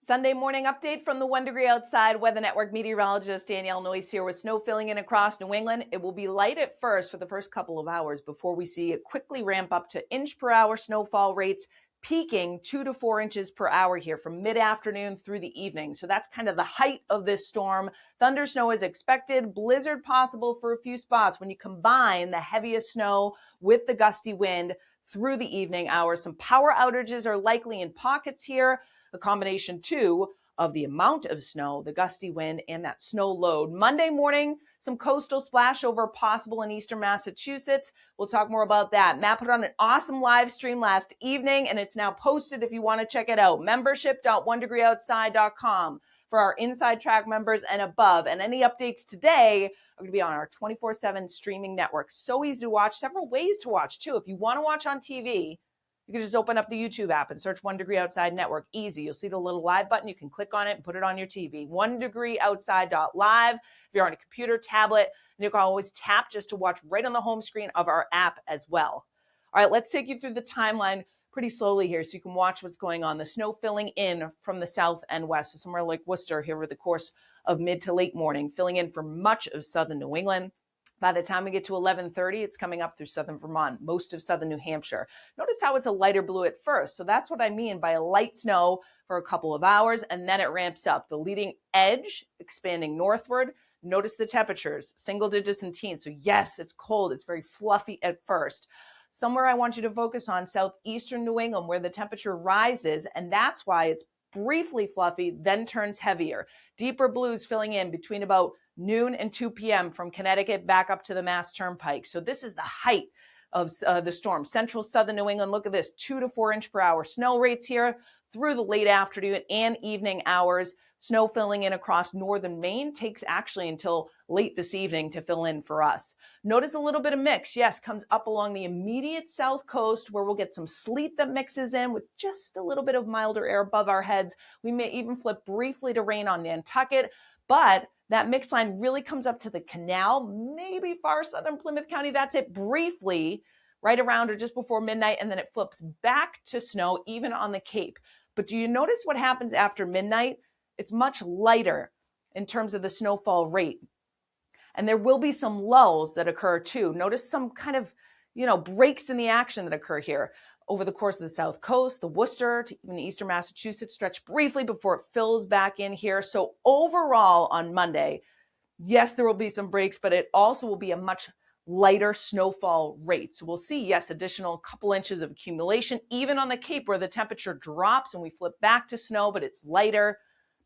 Sunday morning update from the 1 degree outside weather network meteorologist Danielle Noyce here with snow filling in across New England. It will be light at first for the first couple of hours before we see it quickly ramp up to inch per hour snowfall rates, peaking 2 to 4 inches per hour here from mid-afternoon through the evening. So that's kind of the height of this storm. Thunder snow is expected, blizzard possible for a few spots when you combine the heaviest snow with the gusty wind through the evening hours. Some power outages are likely in pockets here. A combination, too, of the amount of snow, the gusty wind, and that snow load. Monday morning, some coastal splash over possible in eastern Massachusetts. We'll talk more about that. Matt put on an awesome live stream last evening, and it's now posted if you want to check it out. Membership.onedegreeoutside.com for our Inside Track members and above. And any updates today are going to be on our 24/7 streaming network. So easy to watch. Several ways to watch, too. If you want to watch on TV, you can just open up the YouTube app and search 1 Degree Outside Network. Easy. You'll see the little live button. You can click on it and put it on your TV. 1degreeoutside.live. If you're on a computer, tablet, and you can always tap just to watch right on the home screen of our app as well. All right, let's take you through the timeline pretty slowly here so you can watch what's going on. The snow filling in from the south and west, so somewhere like Worcester here over the course of mid to late morning, filling in for much of southern New England. By the time we get to 11:30, it's coming up through southern Vermont, most of southern New Hampshire. Notice how it's a lighter blue at first. So that's what I mean by a light snow for a couple of hours, and then it ramps up. The leading edge expanding northward. Notice the temperatures, single digits and teens. So yes, it's cold. It's very fluffy at first. Somewhere I want you to focus on southeastern New England where the temperature rises, and that's why it's briefly fluffy, then turns heavier. Deeper blues filling in between about noon and 2 p.m. from Connecticut back up to the Mass Turnpike. So this is the height of the storm. Central southern New England, look at this, 2 to 4 inch per hour snow rates here through the late afternoon and evening hours. Snow filling in across northern Maine takes actually until late this evening to fill in for us. Notice a little bit of mix, yes, comes up along the immediate south coast where we'll get some sleet that mixes in with just a little bit of milder air above our heads. We may even flip briefly to rain on Nantucket, but that mix line really comes up to the canal, maybe far southern Plymouth County. That's it briefly, right around or just before midnight, and then it flips back to snow even on the Cape. But do you notice what happens after midnight? It's much lighter in terms of the snowfall rate. And there will be some lulls that occur too. Notice some kind of, breaks in the action that occur here over the course of the south coast, the Worcester to even eastern Massachusetts stretch briefly before it fills back in here. So overall on Monday, yes, there will be some breaks, but it also will be a much lighter snowfall rate. So we'll see, yes, additional couple inches of accumulation, even on the Cape where the temperature drops and we flip back to snow, but it's lighter.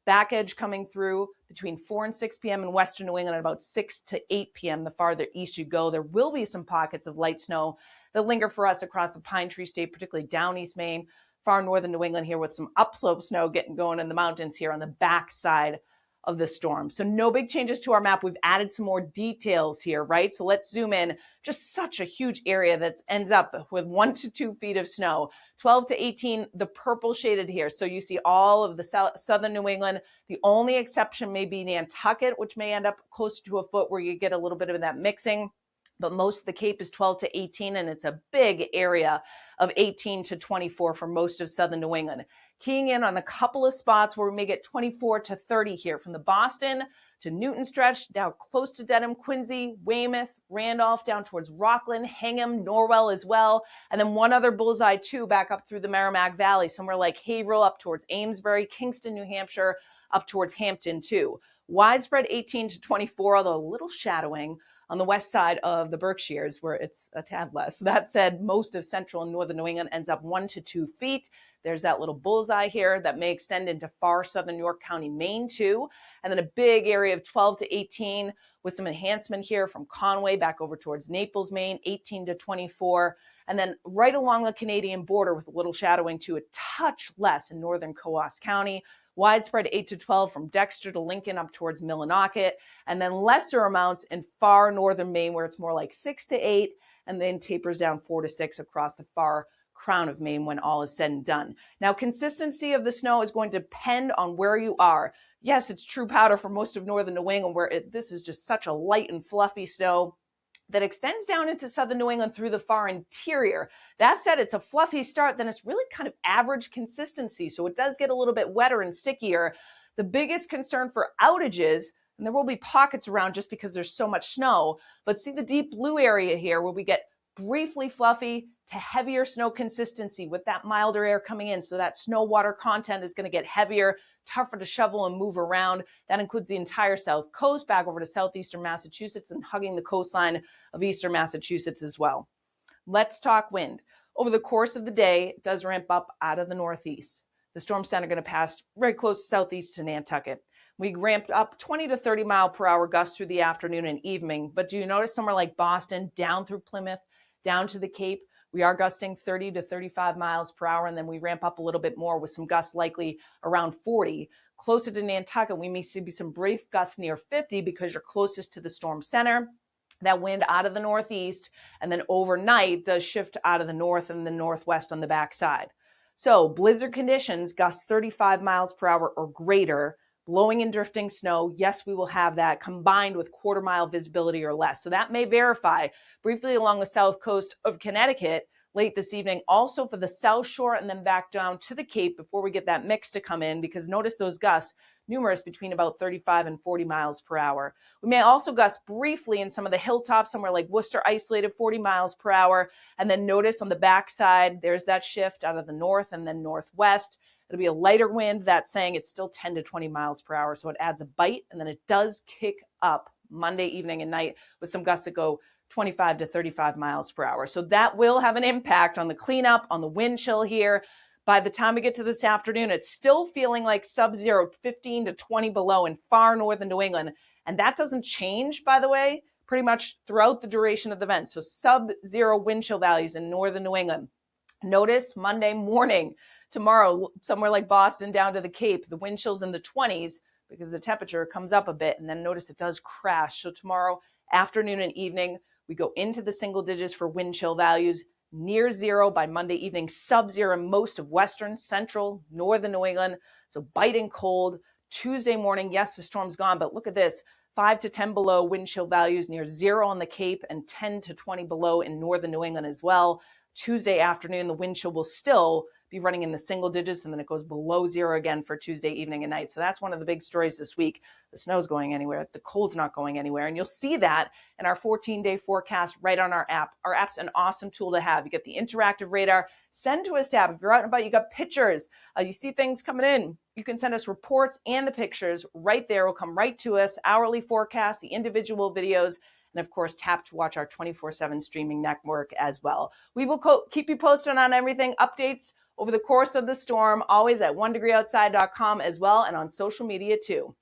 Back edge coming through between 4 and 6 p.m. in western New England at about 6 to 8 p.m. the farther east you go. There will be some pockets of light snow that linger for us across the Pine Tree State, particularly down East Maine, far northern New England here with some upslope snow getting going in the mountains here on the back side of the storm. So no big changes to our map. We've added some more details here, right? So let's zoom in. Just such a huge area that ends up with 1 to 2 feet of snow, 12 to 18, the purple shaded here. So you see all of the southern New England. The only exception may be Nantucket, which may end up closer to a foot where you get a little bit of that mixing. But most of the Cape is 12 to 18, and it's a big area of 18 to 24 for most of southern New England. Keying in on a couple of spots where we may get 24 to 30 here from the Boston to Newton stretch, down close to Dedham, Quincy, Weymouth, Randolph, down towards Rockland, Hingham, Norwell as well. And then one other bullseye too, back up through the Merrimack Valley, somewhere like Haverhill up towards Amesbury, Kingston, New Hampshire, up towards Hampton too. Widespread 18 to 24, although a little shadowing on the west side of the Berkshires where it's a tad less. That said, most of central and northern New England ends up 1 to 2 feet. There's that little bullseye here that may extend into far southern York County, Maine too. And then a big area of 12 to 18 with some enhancement here from Conway back over towards Naples, Maine, 18 to 24. And then right along the Canadian border with a little shadowing to a touch less in northern Coos County. Widespread 8 to 12 from Dexter to Lincoln up towards Millinocket, and then lesser amounts in far northern Maine where it's more like 6 to 8, and then tapers down 4 to 6 across the far crown of Maine when all is said and done. Now, consistency of the snow is going to depend on where you are. Yes, it's true powder for most of northern New England where this is just such a light and fluffy snow. that extends down into southern New England through the far interior. That said, it's a fluffy start, then it's really kind of average consistency. So it does get a little bit wetter and stickier. The biggest concern for outages, and there will be pockets around just because there's so much snow, but see the deep blue area here where we get briefly fluffy to heavier snow consistency with that milder air coming in. So that snow water content is going to get heavier, tougher to shovel and move around. That includes the entire South Coast back over to southeastern Massachusetts and hugging the coastline of eastern Massachusetts as well. Let's talk wind. Over the course of the day, it does ramp up out of the northeast. The storm center going to pass very close to southeast to Nantucket. We ramped up 20 to 30 mile per hour gusts through the afternoon and evening. But do you notice somewhere like Boston, down through Plymouth, down to the Cape, we are gusting 30 to 35 miles per hour, and then we ramp up a little bit more with some gusts likely around 40. Closer to Nantucket, we may see some brief gusts near 50 because you're closest to the storm center. That wind out of the northeast, and then overnight does shift out of the north and the northwest on the backside. So blizzard conditions, gusts 35 miles per hour or greater, blowing and drifting snow. Yes, we will have that combined with quarter-mile visibility or less. So that may verify briefly along the south coast of Connecticut late this evening, also for the South Shore and then back down to the Cape before we get that mix to come in, because notice those gusts, numerous between about 35 and 40 miles per hour. We may also gust briefly in some of the hilltops, somewhere like Worcester, isolated 40 miles per hour. And then notice on the backside, there's that shift out of the north and then northwest. It'll be a lighter wind. That's saying it's still 10 to 20 miles per hour. So it adds a bite, and then it does kick up Monday evening and night with some gusts that go 25 to 35 miles per hour. So that will have an impact on the cleanup, on the wind chill here. By the time we get to this afternoon, it's still feeling like sub-zero, 15 to 20 below in far northern New England. And that doesn't change, by the way, pretty much throughout the duration of the event. So sub-zero wind chill values in northern New England. Notice Monday morning, tomorrow, somewhere like Boston down to the Cape, the wind chill's in the 20s because the temperature comes up a bit. And then notice it does crash. So tomorrow afternoon and evening, we go into the single digits for wind chill values, near zero by Monday evening, sub-zero in most of western, central, northern New England. So biting cold. Tuesday morning, yes, the storm's gone, but look at this, 5 to 10 below wind chill values, near zero on the Cape and 10 to 20 below in northern New England as well. Tuesday afternoon, the wind chill will still be running in the single digits, and then it goes below zero again for Tuesday evening and night. So that's one of the big stories this week. The snow's going anywhere. The cold's not going anywhere. And you'll see that in our 14-day forecast right on our app. Our app's an awesome tool to have. You get the interactive radar. Send to us tab. If you're out and about, you got pictures. You see things coming in. You can send us reports and the pictures right there. Will come right to us. Hourly forecast, the individual videos, and of course, tap to watch our 24/7 streaming network as well. We will keep you posted on everything, updates over the course of the storm, always at onedegreeoutside.com as well, and on social media too.